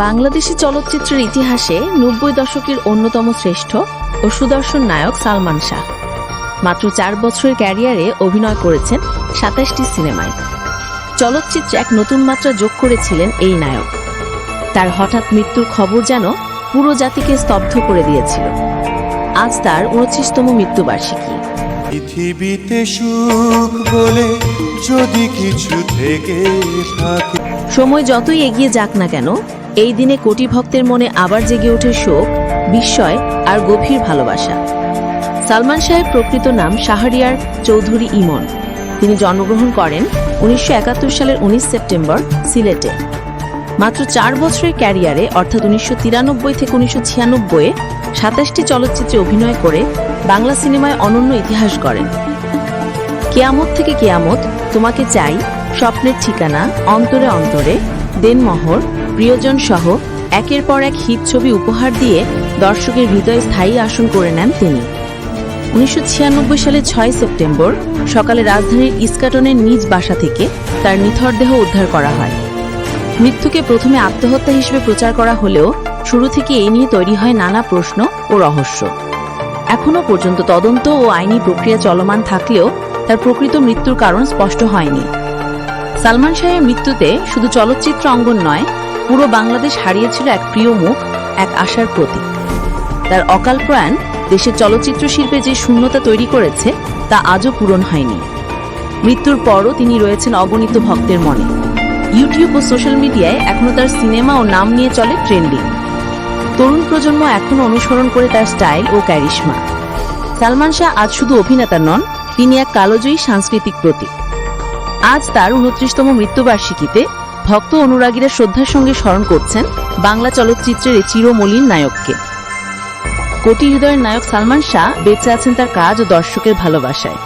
বাংলাদেশি চলচ্চিত্রের ইতিহাসে ৯০ দশকের অন্যতম শ্রেষ্ঠ ও সুদর্শন নায়ক সালমান শাহ। মাত্র ৪ বছরের ক্যারিয়ারে অভিনয় করেছেন ২৭টি সিনেমায়। চলচ্চিত্রে এক নতুন মাত্রা যোগ করেছিলেন এই নায়ক। তার হঠাৎ মৃত্যুর খবর যেন পুরো জাতিকে স্তব্ধ করে দিয়েছিল। আজ তার ২৯তম মৃত্যুবার্ষিকী। পৃথিবীতে সুখ বলে যদি কিছু থেকে থাকে, সময় যতই এগিয়ে যাক না কেন, এই দিনে কোটি ভক্তের মনে আবার জেগে ওঠে শোক, বিস্ময় আর গভীর ভালোবাসা। সালমান শাহের প্রকৃত নাম শাহরিয়ার চৌধুরী ইমন। তিনি জন্মগ্রহণ করেন ১৯৭১ সালের ১৯ সেপ্টেম্বর সিলেটে। মাত্র ৪ বছরের ক্যারিয়ারে অর্থাৎ ১৯৯৩ থেকে ১৯৯৬-এ ২৭টি চলচ্চিত্রে অভিনয় করে বাংলা সিনেমায় অনন্য ইতিহাস গড়েন। কেয়ামত থেকে কেয়ামত, তোমাকে চাই, স্বপ্নের ঠিকানা, অন্তরে অন্তরে, দেনমোহর, প্রিয়জন সহ একের পর এক হিট ছবি উপহার দিয়ে দর্শকের হৃদয়ে স্থায়ী আসন করে নেন তিনি। ১৯৯৬ সালের ৬ সেপ্টেম্বর সকালে রাজধানীর ইস্কাটনের নিজ বাসা থেকে তার নিথর দেহ উদ্ধার করা হয়। মৃত্যুকে প্রথমে আত্মহত্যা হিসেবে প্রচার করা হলেও শুরু থেকে এই নিয়ে তৈরি হয় নানা প্রশ্ন ও রহস্য। এখনও পর্যন্ত তদন্ত ও আইনি প্রক্রিয়া চলমান থাকলেও তার প্রকৃত মৃত্যুর কারণ স্পষ্ট হয়নি। সালমান শাহের মৃত্যুতে শুধু চলচ্চিত্র অঙ্গন নয়, পুরো বাংলাদেশ হারিয়েছিল এক প্রিয় মুখ, এক আশার প্রতীক। তার অকাল প্রয়াণ দেশের চলচ্চিত্র শিল্পে যে শূন্যতা তৈরি করেছে তা আজও পূরণ হয়নি। মৃত্যুর পরও তিনি রয়েছেন অগণিত ভক্তের মনে। ইউটিউব ও সোশ্যাল মিডিয়ায় এখনও তার সিনেমা ও নাম নিয়ে চলে ট্রেন্ডিং। তরুণ প্রজন্ম এখনও অনুসরণ করে তার স্টাইল ও ক্যারিশমা। সালমান শাহ আজ শুধু অভিনেতা নন, তিনি এক কালজয়ী সাংস্কৃতিক প্রতীক। আজ তার ২৯তম মৃত্যুবার্ষিকীতে ভক্ত অনুরাগীরা শ্রদ্ধার সঙ্গে স্মরণ করছেন বাংলা চলচ্চিত্রের এই চিরমলিন নায়ককে। কোটি হৃদয়ের নায়ক সালমান শাহ বেঁচে আছেন তার কাজ ও দর্শকের ভালোবাসায়।